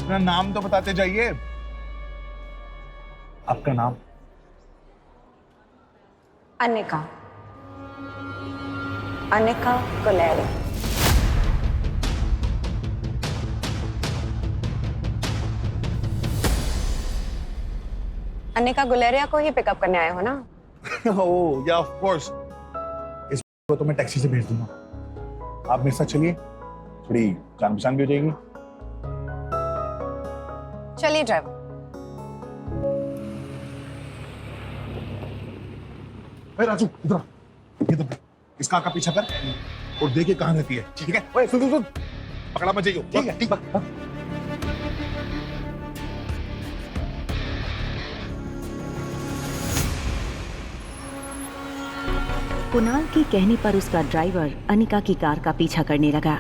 अपना नाम तो बताते जाइए। आपका नाम? अनिका। अनिका गुलेरिया। अनिका गुलेरिया को ही पिकअप करने आए हो ना? ओह या ऑफ कोर्स। इस को तो मैं टैक्सी से भेज दूंगा। आप मेरे साथ चलिए, थोड़ी जान पहचान भी हो जाएगी। चलिए ड्राइवर। राजू इधर आ। ये तो इस कार का पीछा कर और देखिए कहाँ रहती है। ठीक है? ओए सुन सुन सुन, पकड़ा मत जाइयो। ठीक है ठीक है। कुणाल के कहने पर उसका ड्राइवर अनिका की कार का पीछा करने लगा।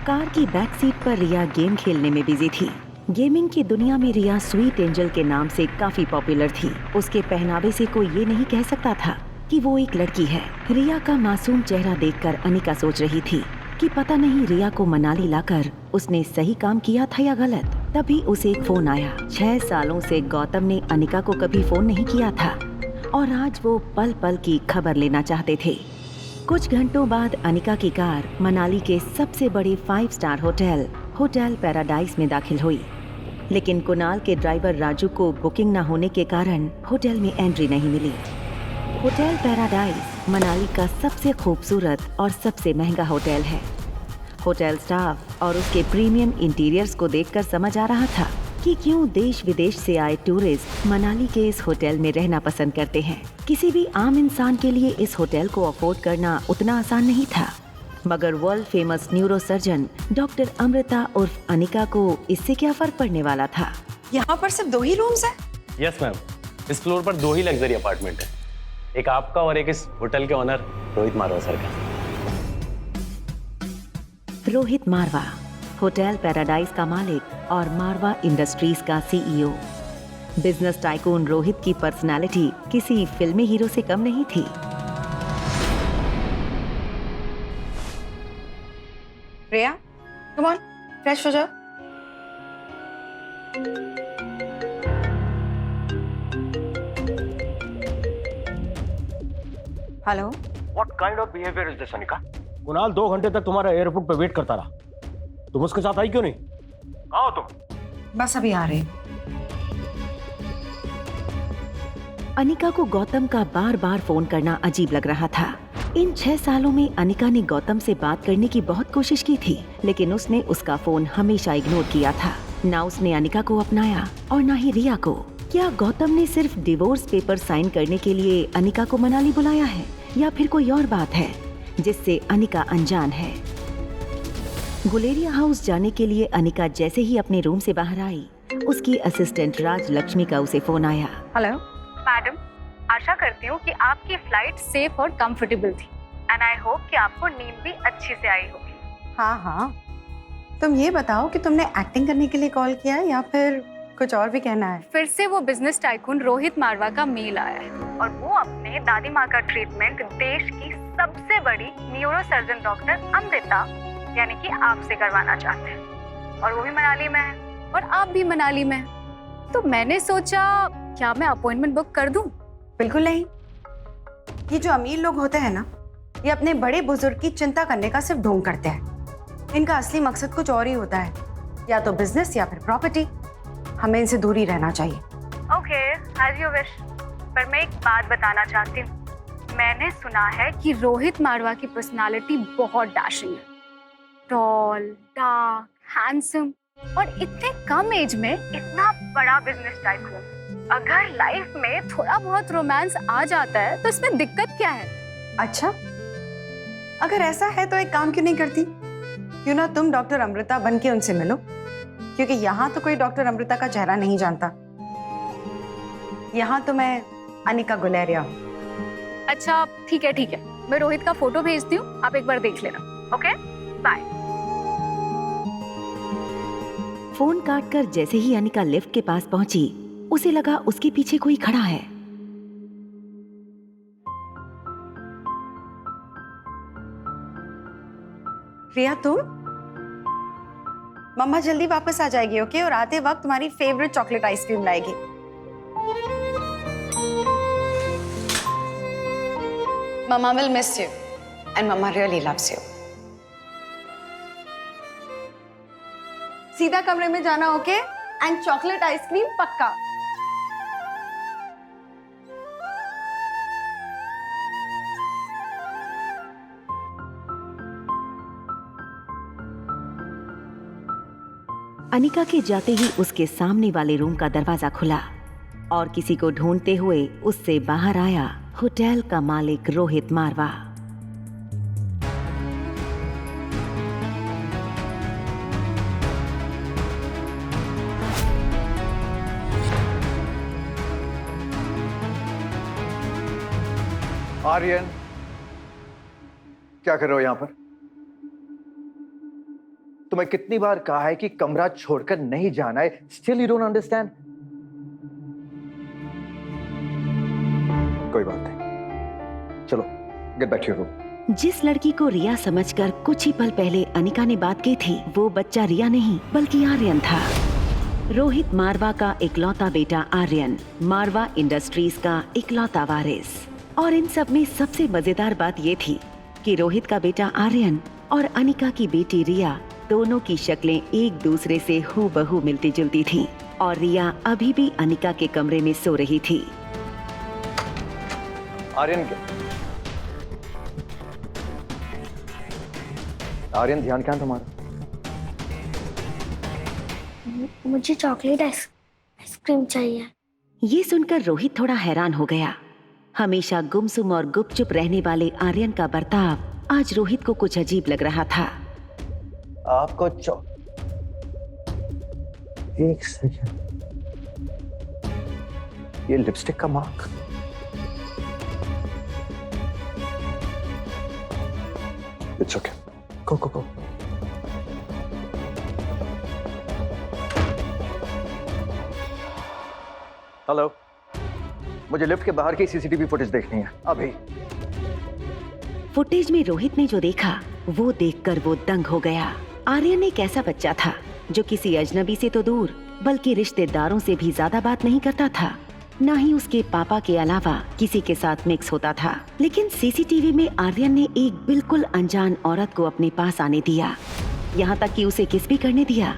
कार की बैक सीट पर रिया गेम खेलने में बिजी थी। गेमिंग की दुनिया में रिया स्वीट एंजल के नाम से काफी पॉपुलर थी। उसके पहनावे से कोई ये नहीं कह सकता था कि वो एक लड़की है। रिया का मासूम चेहरा देखकर अनिका सोच रही थी कि पता नहीं रिया को मनाली लाकर उसने सही काम किया था या गलत। तभी उसे एक फोन आया। 6 सालों से गौतम ने अनिका को कभी फोन नहीं किया था और आज वो पल पल की खबर लेना चाहते थे। कुछ घंटों बाद अनिका की कार मनाली के सबसे बड़े 5 स्टार होटल पैराडाइज में दाखिल हुई। लेकिन कुणाल के ड्राइवर राजू को बुकिंग न होने के कारण होटल में एंट्री नहीं मिली। होटल पैराडाइज मनाली का सबसे खूबसूरत और सबसे महंगा होटल है। होटल स्टाफ और उसके प्रीमियम इंटीरियर्स को देखकर समझ आ रहा था कि क्यों देश विदेश से आए टूरिस्ट मनाली के इस होटल में रहना पसंद करते हैं। किसी भी आम इंसान के लिए इस होटल को अफोर्ड करना उतना आसान नहीं था, मगर world famous neuro surgeon doctor Amrita उर्फ अनिका को इससे क्या फर्क पड़ने वाला था। यहाँ पर सिर्फ 2 ही रूम्स हैं? यस मैम, इस फ्लोर पर 2 ही लग्जरी अपार्टमेंट है, एक आपका और एक इस होटल के ऑनर रोहित मारवा सर का। रोहित मारवा, होटल पैराडाइज का मालिक और मारवा इंडस्ट्रीज का सीईओ। बिजनेस टाइकून रोहित की पर्सनालिटी किसी फिल्मी हीरो से कम नहीं थी। रिया, कम ऑन, फ्रेश हो जाओ। Hello. What kind of behavior is this, Anika? Kunal 2 घंटे तक तुम्हारा एयरपोर्ट पे वेट करता रहा, तुम उसके साथ आई क्यों नहीं? कहाँ हो तुम? बस अभी आ रहे। अनिका को गौतम का बार बार फोन करना अजीब लग रहा था। इन 6 सालों में अनिका ने गौतम से बात करने की बहुत कोशिश की थी, लेकिन उसने उसका फोन हमेशा इग्नोर किया था। ना उसने अनिका को अपनाया और ना ही रिया को। क्या गौतम ने सिर्फ डिवोर्स पेपर साइन करने के लिए अनिका को मनाली बुलाया है या फिर कोई और बात है जिससे अनिका अनजान है? गुलेरिया हाउस जाने के लिए अनिका जैसे ही अपने रूम से बाहर आई, उसकी असिस्टेंट राज लक्ष्मी का उसे फोन आया। हेलो मैडम, आशा करती हूँ कि आपकी फ्लाइट सेफ और कंफर्टेबल थी एंड आई होप कि आपको नींद भी अच्छी से आई होगी। हाँ हाँ, तुम ये बताओ कि तुमने एक्टिंग करने के लिए कॉल किया है या फिर कुछ और भी कहना है? फिर से वो बिजनेस टाइकून रोहित मारवा का मेल आया है और वो अपने दादी माँ का ट्रीटमेंट देश की सबसे बड़ी न्यूरो सर्जन डॉक्टर अमृता यानी कि आपसे करवाना चाहते हैं और वो भी मनाली में है और आप भी मनाली में हैं। तो मैंने सोचा क्या मैं अपॉइंटमेंट बुक कर दूं? बिल्कुल नहीं। ये जो अमीर लोग होते हैं ना, ये अपने बड़े बुजुर्ग की चिंता करने का सिर्फ ढोंग करते हैं। इनका असली मकसद कुछ और ही होता है, या तो बिजनेस या फिर प्रॉपर्टी। हमें इनसे दूर ही रहना चाहिए। Okay, as you wish. पर मैं एक बात बताना चाहती हूँ। मैंने सुना है कि रोहित मारवा की पर्सनालिटी बहुत डैशिंग है, टॉल, डार्क, हैंडसम और इतने कम एज में इतना बड़ा बिजनेस टाइकून। अगर लाइफ में थोड़ा बहुत रोमांस आ जाता है तो इसमें दिक्कत क्या है? अच्छा, अगर ऐसा है तो एक काम क्यों नहीं करती? क्यों ना तुम डॉक्टर अमृता बन के उनसे मिलो, क्योंकि यहाँ तो कोई डॉक्टर अमृता का चेहरा नहीं जानता। यहाँ तो मैं अनिका गुलेरिया हूँ। अच्छा ठीक है, मैं रोहित का फोटो भेजती हूँ, आप एक बार देख लेना। Okay, bye. फोन काटकर जैसे ही अनिका लिफ्ट के पास पहुंची, उसे लगा उसके पीछे कोई खड़ा है। रिया, तुम? मम्मा जल्दी वापस आ जाएगी, ओके? और आते वक्त तुम्हारी फेवरेट चॉकलेट आइसक्रीम लाएगी। Mama will miss you and mama really loves you. सीधा कमरे में जाना, ओके? एंड चॉकलेट आइसक्रीम पक्का। अनिका के जाते ही उसके सामने वाले रूम का दरवाजा खुला और किसी को ढूंढते हुए उससे बाहर आया होटल का मालिक रोहित मारवा। आर्यन, क्या कर रहे हो यहां पर? तुम्हें कितनी बार कहा है कि कमरा छोड़कर नहीं जाना है, स्टिल यू डोंट अंडरस्टैंड। कोई बात नहीं, चलो get back to your room. जिस लड़की को रिया समझकर कुछ ही पल पहले अनिका ने बात की थी, वो बच्चा रिया नहीं बल्कि आर्यन था। रोहित मारवा का इकलौता बेटा आर्यन, मारवा इंडस्ट्रीज का इकलौता वारिस। और इन सब में सबसे मजेदार बात ये थी कि रोहित का बेटा आर्यन और अनिका की बेटी रिया दोनों की शक्लें एक दूसरे से हूबहू मिलती जुलती थीं और रिया अभी भी अनिका के कमरे में सो रही थी। आर्यन क्या? आर्यन, ध्यान क्या है तुम्हारा? मुझे चॉकलेट आइसक्रीम चाहिए। ये सुनकर रोहित थोड़ा हैरान हो गया। हमेशा गुमसुम और गुपचुप रहने वाले आर्यन का बर्ताव आज रोहित को कुछ अजीब लग रहा था। आपको एक सेकंड, ये लिपस्टिक का mark. It's okay, go go go. Hello, मुझे लिफ्ट के बाहर की सीसीटीवी फुटेज देखनी है अभी। फुटेज में रोहित ने जो देखा वो देखकर वो दंग हो गया। आर्यन एक ऐसा बच्चा था जो किसी अजनबी से तो दूर बल्कि रिश्तेदारों से भी ज्यादा बात नहीं करता था, न ही उसके पापा के अलावा किसी के साथ मिक्स होता था। लेकिन सीसीटीवी में आर्यन ने एक बिल्कुल अनजान औरत को अपने पास आने दिया, यहाँ तक कि उसे किस भी करने दिया।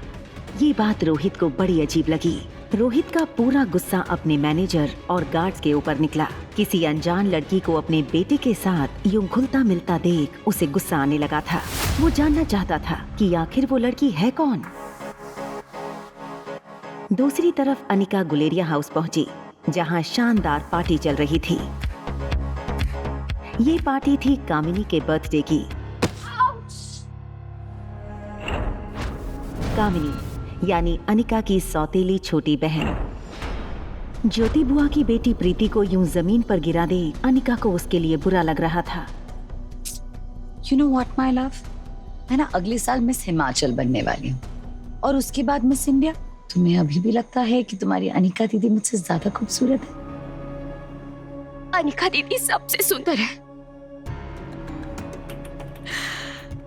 ये बात रोहित को बड़ी अजीब लगी। रोहित का पूरा गुस्सा अपने मैनेजर और गार्ड्स के ऊपर निकला। किसी अनजान लड़की को अपने बेटे के साथ यूं घुलता मिलता देख उसे गुस्सा आने लगा था। वो जानना चाहता था कि आखिर वो लड़की है कौन। दूसरी तरफ अनिका गुलेरिया हाउस पहुंची, जहां शानदार पार्टी चल रही थी। ये पार्टी थी कामिनी के बर्थडे की। कामिनी यानी अनिका की सौतेली छोटी बहन। ज्योति बुआ की बेटी प्रीति को यूं जमीन पर गिरा दे अनिका को उसके लिए बुरा लग रहा था। You know what, my love? मैं ना अगले साल मिस हिमाचल बनने वाली हूँ और उसके बाद मिस इंडिया। तुम्हें अभी भी लगता है कि तुम्हारी अनिका दीदी मुझसे ज्यादा खूबसूरत है? अनिका दीदी सबसे सुंदर है।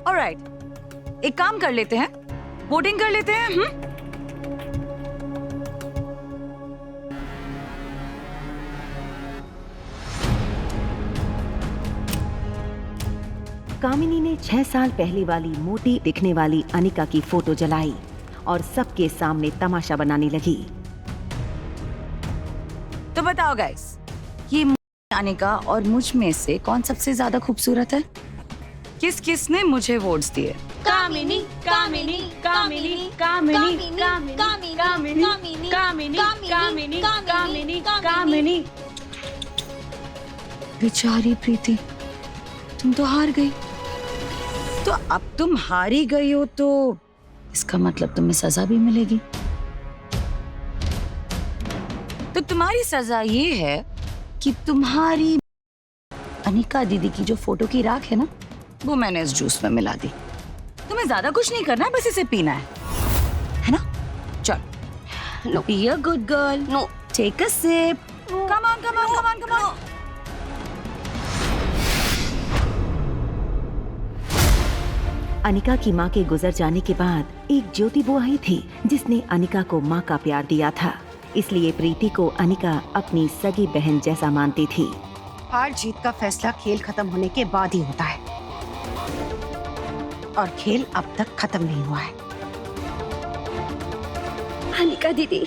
ऑलराइट, एक काम कर लेते हैं, वोटिंग कर लेते हैं। कामिनी ने 6 साल पहले वाली मोटी दिखने वाली अनिका की फोटो जलाई और सबके सामने तमाशा बनाने लगी। तो बताओ गाइस, ये अनिका और मुझ में से कौन सबसे ज्यादा खूबसूरत है? किस किस ने मुझे वोट्स दिए? कामिनी, कामिनी, कामिनी, कामिनी, कामिनी, कामिनी, कामिनी, कामिनी, कामिनी, कामिनी। बेचारी प्रीति, तुम तो हार गई। तो अब तुम हारी गई हो तो इसका मतलब तुम्हें सजा भी मिलेगी। तो तुम्हारी सजा ये है कि तुम्हारी अनिका दीदी की जो फोटो की राख है ना, वो मैंने इस जूस में मिला दी। तुम्हें ज्यादा कुछ नहीं करना है, बस इसे पीना है ना? चल, No. Be a good girl. No. Take a sip. Come on, come on, come on, come on. Anika की माँ के गुजर जाने के बाद एक ज्योति बुआ ही थी जिसने अनिका को माँ का प्यार दिया था। इसलिए प्रीति को अनिका अपनी सगी बहन जैसा मानती थी। हार जीत का फैसला खेल खत्म होने के बाद ही होता है, और खेल अब तक खत्म नहीं हुआ है। अनिका दीदी,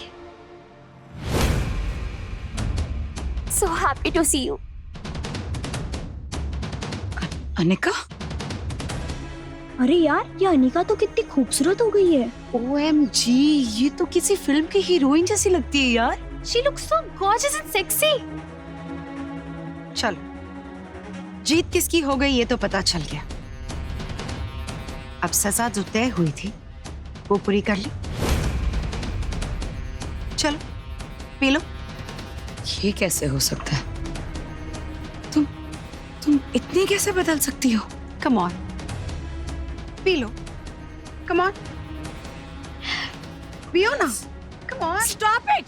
so happy to see you. Anika, अरे यार, ये अनिका तो कितनी खूबसूरत हो गई है। OMG, ये तो किसी फिल्म की हीरोइन जैसी लगती है यार। She looks so gorgeous and sexy. चलो, जीत किसकी हो गई ये तो पता चल गया। अब सजा जो तय हुई थी वो पूरी कर ली। चलो पी लो। ये कैसे हो सकता है? तुम इतनी कैसे बदल सकती हो? Come on, P low. Come on, पियो ना। Come on, stop it.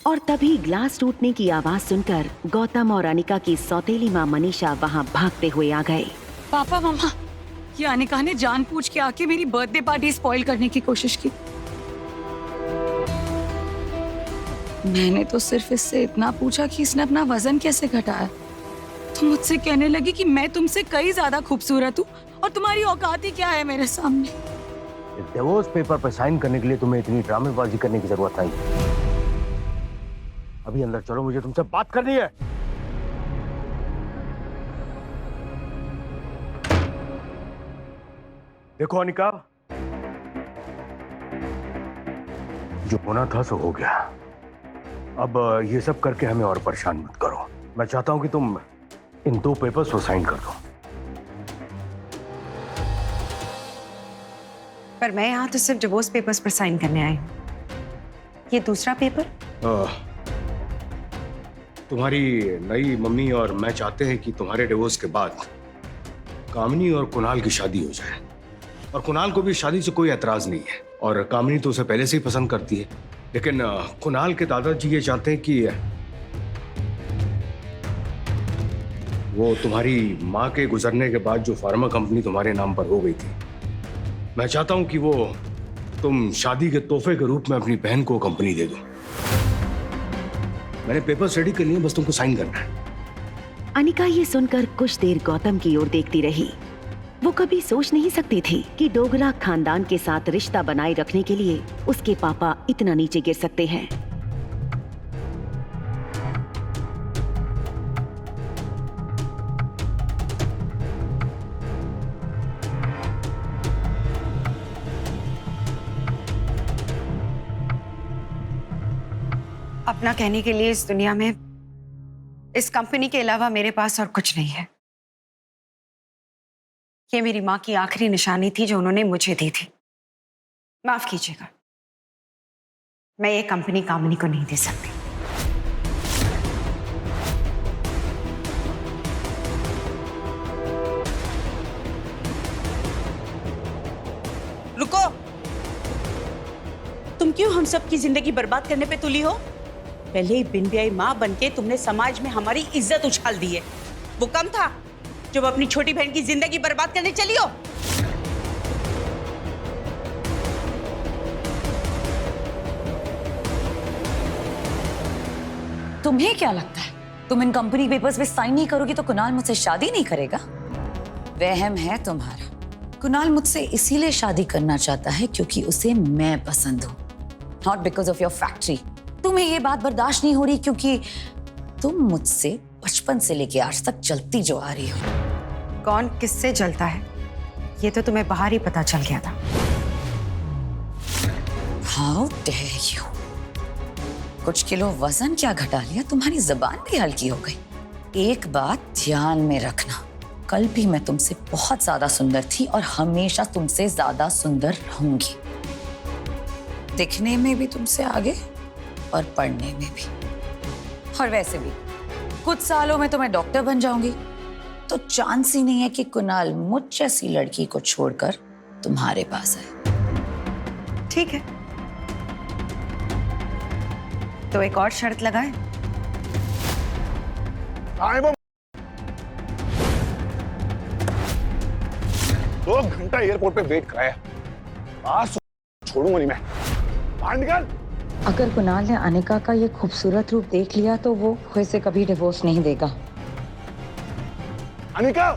और तभी ग्लास टूटने की आवाज सुनकर गौतम और अनिका की सौतेली माँ मनीषा वहाँ भागते हुए आ गए। पापा मम्मा, ये अनिका ने जानबूझ के आके मेरी बर्थडे पार्टी स्पॉइल करने की कोशिश की। मैंने तो सिर्फ इससे इतना पूछा कि इसने अपना वजन कैसे घटाया, तो मुझसे कहने लगी कि मैं तुमसे कई ज्यादा खूबसूरत हूँ और तुम्हारी औकात ही क्या है मेरे सामने। डिवोर्स पेपर पर साइन करने के लिए तुम्हें इतनी ड्रामेबाजी करने की जरूरत नहीं। अभी अंदर चलो, मुझे तुमसे बात करनी है। देखो अनिका, जो होना था सो हो गया। अब ये सब करके हमें और परेशान मत करो। मैं चाहता हूं कि तुम इन 2 पेपर्स पर साइन कर दो। पर मैं यहाँ तो सिर्फ डिवोर्स पेपर्स पर साइन करने आई हूँ। ये दूसरा पेपर? तुम्हारी नई मम्मी और मैं चाहते हैं कि तुम्हारे डिवोर्स के बाद कामिनी और कुणाल की शादी हो जाए। और कुणाल को भी शादी से कोई एतराज नहीं है, और कामिनी तो उसे पहले से ही पसंद करती है। लेकिन कुणाल के दादाजी ये चाहते हैं कि वो तुम्हारी माँ के गुजरने के बाद जो फार्मा कंपनी तुम्हारे नाम पर हो गई थी, मैं चाहता हूं कि वो तुम शादी के तोहफे के रूप में अपनी बहन को कंपनी दे दो। मैंने पेपर रेडी कर लिए, बस तुमको साइन करना है। अनिका ये सुनकर कुछ देर गौतम की ओर देखती रही। वो कभी सोच नहीं सकती थी कि डोगरा खानदान के साथ रिश्ता बनाए रखने के लिए उसके पापा इतना नीचे गिर सकते हैं। अपना कहने के लिए इस दुनिया में इस कंपनी के अलावा मेरे पास और कुछ नहीं है। ये मेरी माँ की आखिरी निशानी थी जो उन्होंने मुझे दी थी। माफ कीजिएगा, मैं ये कंपनी कामिनी को नहीं दे सकती। रुको, तुम क्यों हम सब की जिंदगी बर्बाद करने पे तुली हो? पहले ही बिन ब्याही माँ बनके तुमने समाज में हमारी इज्जत उछाल दी है। वो कम था जब अपनी छोटी बहन की जिंदगी बर्बाद करने चली हो। तुम्हें क्या लगता है तुम इन कंपनी पेपर्स पे साइन नहीं करोगी तो कुणाल मुझसे शादी नहीं करेगा? वहम है तुम्हारा। कुणाल मुझसे इसीलिए शादी करना चाहता है क्योंकि उसे मैं पसंद हूँ, not because of your factory. तुम्हें ये बात बर्दाश्त नहीं हो रही क्योंकि तुम मुझसे बचपन से लेके आज तक जलती जो आ रही हो। कौन किससे जलता है ये तो तुम्हें बाहर ही पता चल गया था। How dare you? कुछ किलो वजन क्या घटा लिया, तुम्हारी जुबान भी हल्की हो गई। एक बात ध्यान में रखना, कल भी मैं तुमसे बहुत ज्यादा सुंदर थी और हमेशा तुमसे ज्यादा सुंदर रहूंगी। दिखने में भी तुमसे आगे और पढ़ने में भी। और वैसे भी कुछ सालों में तो मैं डॉक्टर बन जाऊंगी, तो चांस ही नहीं है कि कुणाल मुझ जैसी लड़की को छोड़कर तुम्हारे पास आए। ठीक है, तो एक और शर्त लगाए। टाइम 2 घंटा एयरपोर्ट पे वेट कराया, आज छोड़ूंगा नहीं मैं। बाहर निकल। अगर कुणाल ने अनिका का ये खूबसूरत रूप देख लिया तो वो इसे कभी डिवोर्स नहीं देगा। अनिका,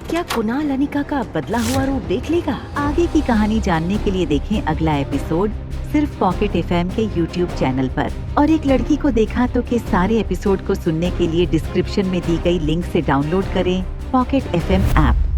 क्या कुणाल अनिका का बदला हुआ रूप देख लेगा? आगे की कहानी जानने के लिए देखें अगला एपिसोड सिर्फ पॉकेट एफएम के YouTube चैनल पर। और एक लड़की को देखा तो के सारे एपिसोड को सुनने के लिए डिस्क्रिप्शन में दी गई लिंक से डाउनलोड करें पॉकेट एफएम ऐप।